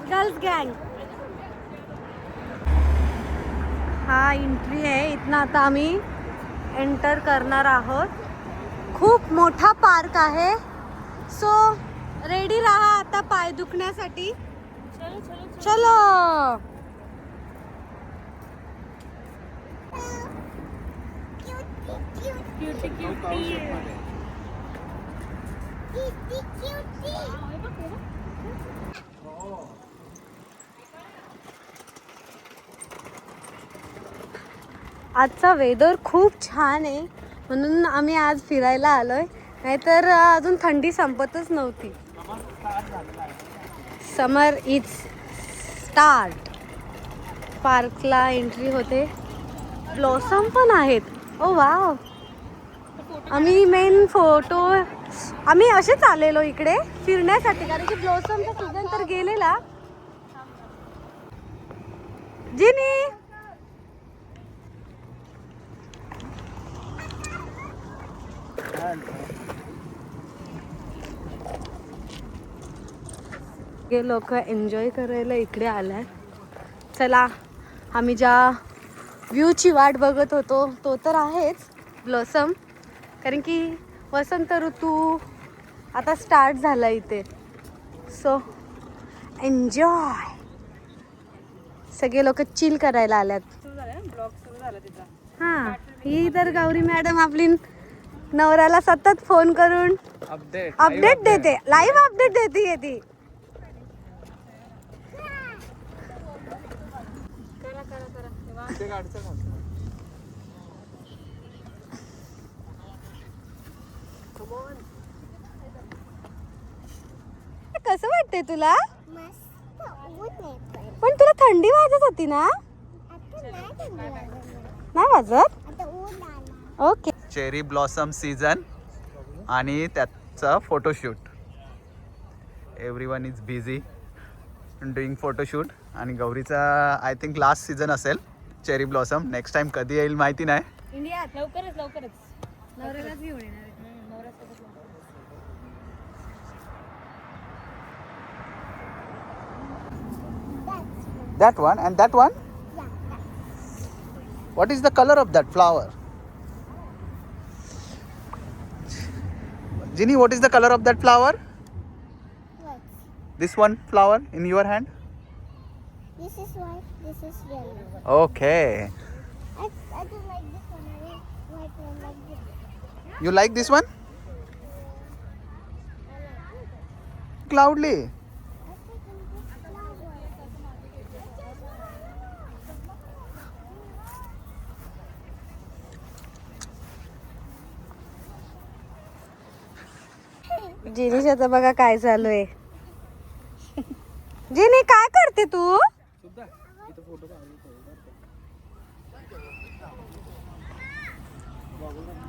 Girls गँग. हा entry आहे. इथनं आता आम्ही एंटर करणार आहोत. खूप मोठा पार्क आहे. सो रेडी राहा आता पाय दुखण्यासाठी. चलो. आजचा वेदर खूप छान आहे म्हणून आम्ही आज फिरायला आलोय. नाहीतर अजून थंडी संपतच नव्हती. समर इज स्टार्ट. पार्कला एंट्री होते. ब्लॉसम पण आहेत. ओ वाव. आम्ही मेन फोटो आम्ही असेच आलेलो इकडे फिरण्यासाठी कारण की ब्लॉसमचा सीझन तर गेलेला. जिनी हे लोक एन्जॉय करायला इकडे आलाय. चला आम्ही ज्या व्ह्यूची वाट बघत होतो तो तर आहेच ब्लॉसम. कारण की वसंत ऋतू आता स्टार्ट झाला इथे. So enjoy. सगळे लोक चिल करायला आल्यात. हां ही तर गौरी मॅडम आपली नवऱ्याला सतत फोन करून अपडेट देते. लाईव्ह अपडेट देते ती. कसं वाटतंय तुला? पण तुला थंडी वाजत होती ना? नाही वाजत. ओके. चेरी ब्लॉसम सीझन आणि त्याचा photoshoot. Everyone is busy doing photoshoot. आणि गौरीचा आय थिंक लास्ट सीझन असेल चेरी ब्लॉसम. नेक्स्ट टाइम कधी येईल माहिती नाही. इंडियात लवकरच नवऱ्यालाच घेऊन येणार. That one and that one? What is the color of that flower? Ginny, what is the color of that flower? What? This one flower in your hand? This is white, this is yellow. Okay. I don't like this one. I like white one like this. You like this one? Cloudly. I think in this flower. जिनीशाचं बघा काय चालू आहे. जिनी काय करते तू?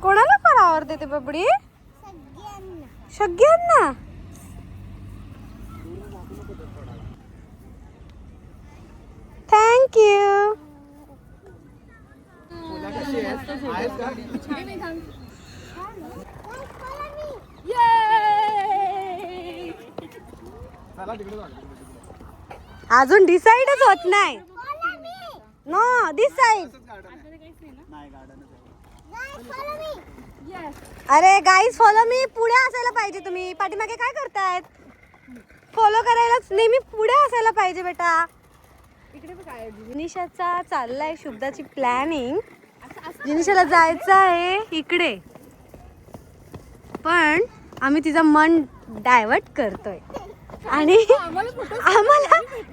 कोणाला पण आवडते ते बबडी? सगळ्यांना. Thank you. अजून डिसाइडच होत नाही. नो दिस साइड. अरे गाईज फॉलो मी. पुढे असायला पाहिजे तुम्ही. पाठीमागे काय करतायत? फॉलो करायला नेहमी पुढे असायला पाहिजे बेटा. इकडे काय जिनिशाचा चाललाय शुभदाची प्लॅनिंग. जिनिशाला जायचं आहे इकडे पण आम्ही तिचं मन डायव्हर्ट करतोय आणि आम्हाला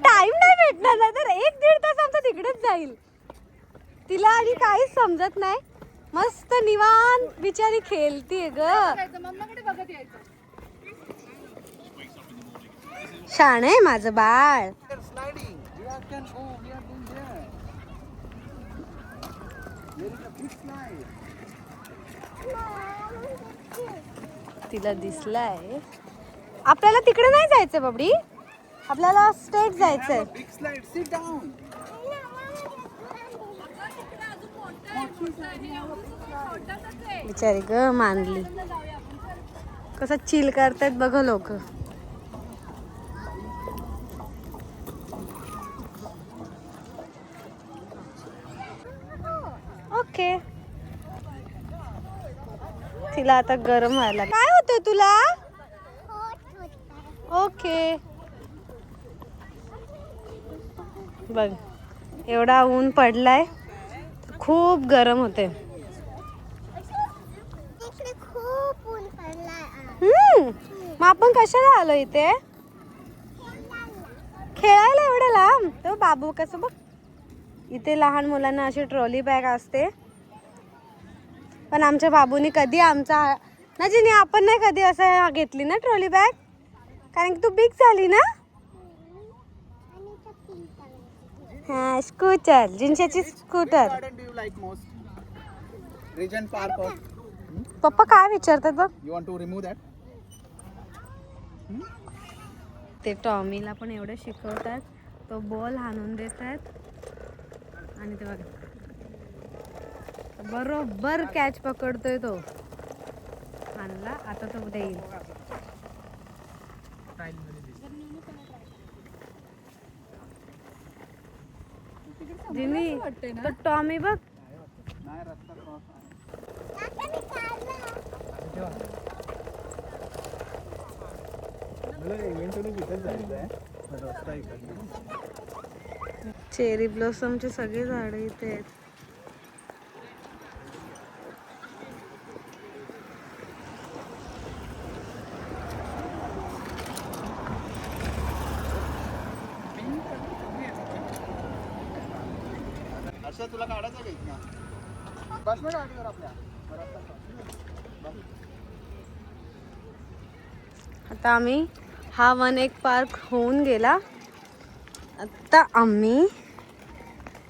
टाइम नाही भेटणार. नाही तर 1-1.5 तास आमचा तिकडेच जाईल. तिला आणि काहीच समजत नाही. मस्त निवांत बिचारी खेळतीये ग. शान आहे माझं बाळ. तिला दिसलाय. आपल्याला तिकडे नाही जायचं बबडी. आपल्याला स्ट्रेट जायचंय. बिचारी ग मानली. कसं चिल करतायत बघ लोक. ओके, तिला आता गरम व्हायला. काय होतंय तुला? ओके बघ, एवढा ऊन पडलाय, खूप गरम होते. इकडे खूप ऊन पडलाय. मग आपण कशाला आलो इथे? खेळायला एवढं लांब? तो बाबू कसं बघ, इथे लहान मुलांना अशी ट्रॉली बॅग असते, पण आमच्या बाबूनी कधी आमचा ना जिने आपण नाही कधी असं घेतली ना ट्रॉली बॅग, कारण की तू बिग झाली ना. हा, स्कूटर, जिंशाची स्कूटर. पप्पा काय विचारतात बघ. You want to remove that? ते टॉमीला पण एवढं शिकवतात, तो बॉल हाणून देतात आणि ते बघा बरोबर कॅच पकडतोय तो. आणला आता तो देईल. जिनी तो टॉमी बघ. चेरी ब्लॉसमचे सगळे झाड इथे आहेत. तुला काढायचं का इथनं? बस ना गाडीवर आपल्या. आता आम्ही हा वन एक पार्क होऊन गेला. आता आम्ही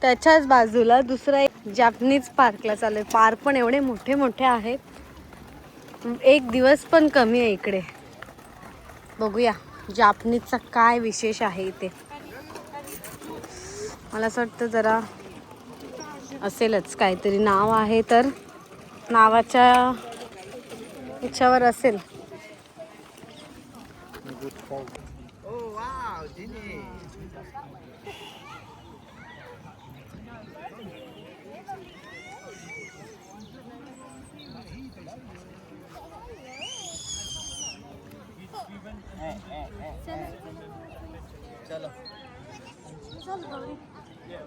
त्याच्याच बाजूला दुसरा एक जॅपनीज पार्कला चाललोय. पार्क पण एवढे मोठे मोठे आहेत, एक दिवस पण कमी आहे इकडे. बघूया जॅपनीजचा काय विशेष आहे इथे. मला असं वाटतं जरा असेलच काहीतरी नाव आहे, तर नावाच्या ह्याच्यावर असेल.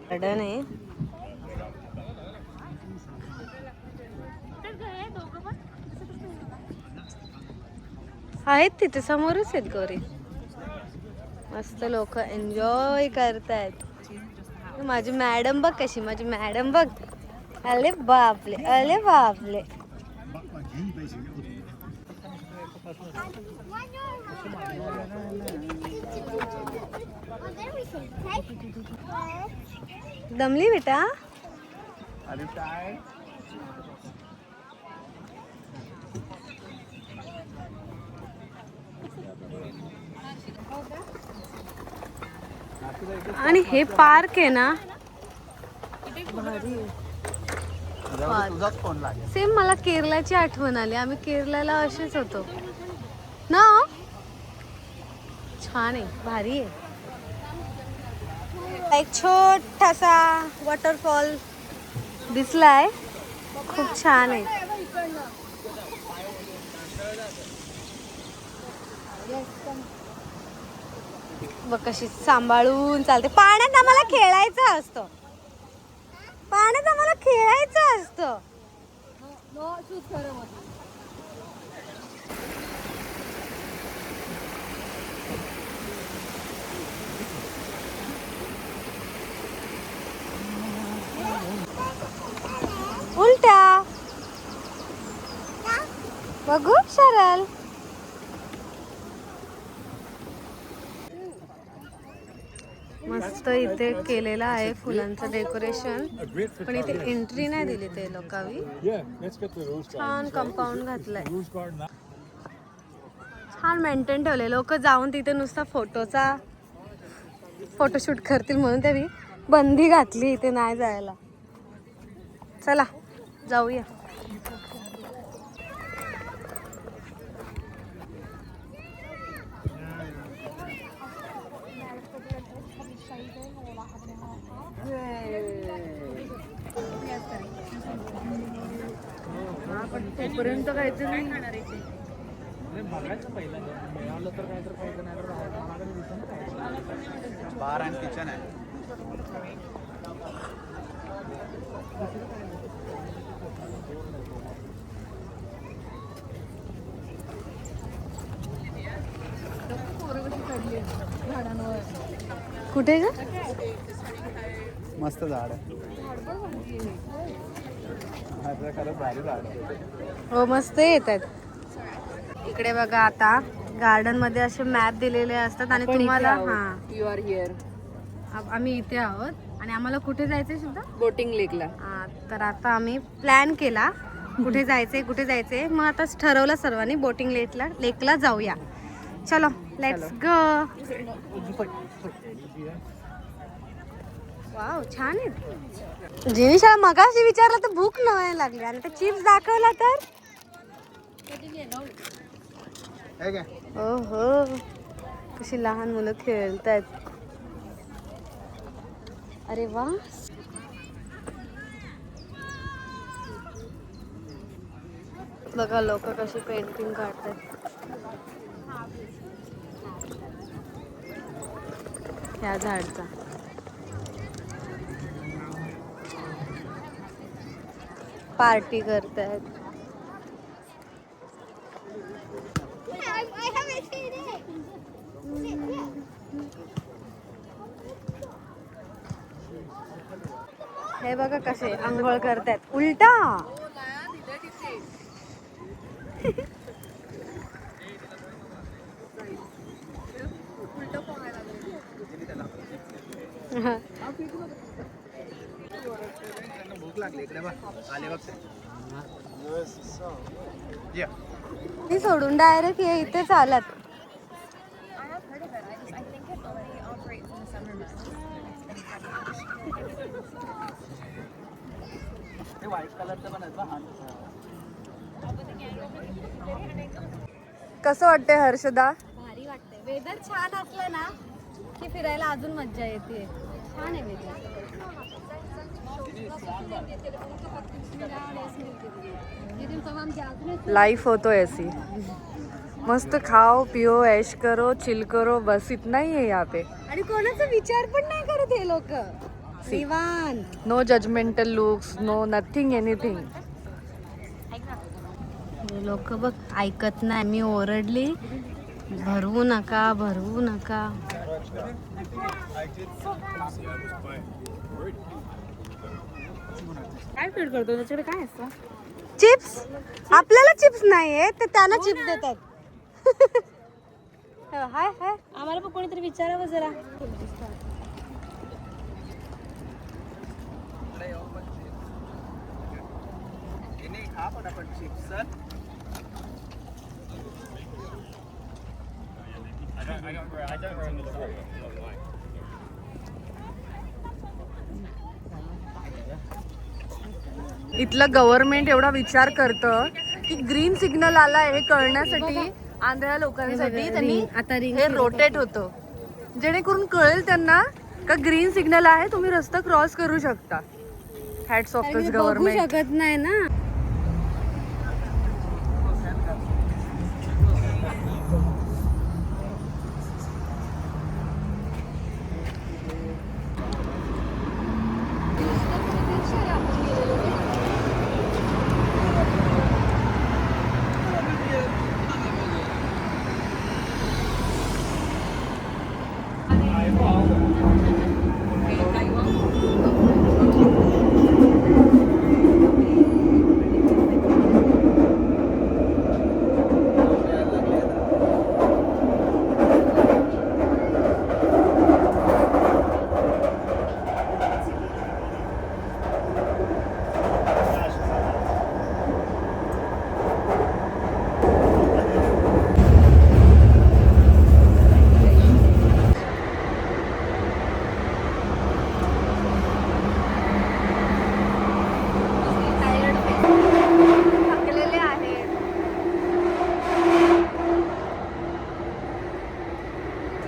गार्डन आहे. आहेत तिथे समोरच आहेत गौरी. मस्त लोक एन्जॉय करतायत. माझी मॅडम बघ कशी, माझी मॅडम बघ. अरे बापले, अरे बापले. दमली बेटा? आणि हे पार्क आहे ना, भारी आहे. तुझाच फोन लागेल. सेम मला केरलाची आठवण आली. आम्ही केरलाला असेच होतो ना. छान आहे, भारी आहे. एक छोटासा वॉटरफॉल दिसलाय, खूप छान आहे. बघ कशी सांभाळून चालते. पाण्यात आम्हाला खेळायचं असतं, पाण्यात आम्हाला खेळायचं असतं. उलट्या बघू सरळ. मस्त इथे केलेलं आहे फुलांचं डेकोरेशन, पण इथे एंट्री नाही दिली ते लोकांनी. छान कंपाऊंड घातलंय, छान मेंटेन ठेवले. लोक जाऊन तिथे नुसता फोटोशूट करतील म्हणून त्यांनी बंदी घातली इथे नाही जायला. चला जाऊया. तोपर्यंत काहीतरी बार अँड किचन आहे. कुठे ग? मस्त झाड आहे. खरंच भारी झाड आहे. हो मस्त येत आहेत. इकडे बघा आता गार्डन मध्ये असे मॅप दिलेले असतात आणि तुम्हाला हा यू आर हिअर आम्ही इथे आहोत आणि आम्हाला कुठे जायचंय सुद्धा बोटिंग लेकला. तर आता आम्ही प्लॅन केला कुठे जायचंय मग आता ठरवलं सर्वांनी बोटिंग लेकला जाऊया. चलो लेट्स गो. वाव छान आहे. जिनिशा मगाशी विचारलं तर भूक नव्हे लागली आणि ते चिप्स दाखवला तर हे घे. ओहो कशी लहान मुलं खेळतायत. अरे वा बघा लोक कशी पेंटिंग काढतात. ह्या झाडचा पार्टी करतायत. I haven't seen it. हे बघा कसे आंघोळ करतायत उलटा. भूक लागली इकडे बघ. आले बघ ते. या. ती सोडून डायरेक्ट हे इथे चालत. ते व्हाईट कलरचं पण आहे बघ. कसं वाटतंय हर्षदा? भारी वाटतंय. वेदर छान असलं ना की फिरायला अजून मज्जा येते. छान आहे वेदर. लाइफ हो तो ऐसी मस्त खाओ पिओ ऐश करो चिल करो बस इतना ही है यहाँ पे. आणि कोणाचा विचार पण नाही करत हे लोक. निवांत. No judgemental looks no nothing anything. हे लोक बघ ऐकत नाही. मी ओरडली भरवू नका. काय फीड करतो त्याच्याकडे काय असतं? चिप्स. आपल्याला चिप्स नाहीये तर त्यांना चिप्स देतात. हाय हाय आम्हाला पण कोणीतरी विचारावं जरा. खा पटापट चिप्स. इथलं गव्हर्नमेंट एवढा विचार करतं की ग्रीन सिग्नल आलाय हे कळण्यासाठी आंधळ्या लोकांसाठी त्यांनी आता रिंग हे रोटेट होतं जेणेकरून कळेल त्यांना का ग्रीन सिग्नल आहे तुम्ही रस्ता क्रॉस करू शकता. हॅट्स ऑफ दिस बघू गव्हर्नमेंट. शकत नाही ना.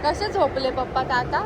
कसे झोपले पप्पा आता?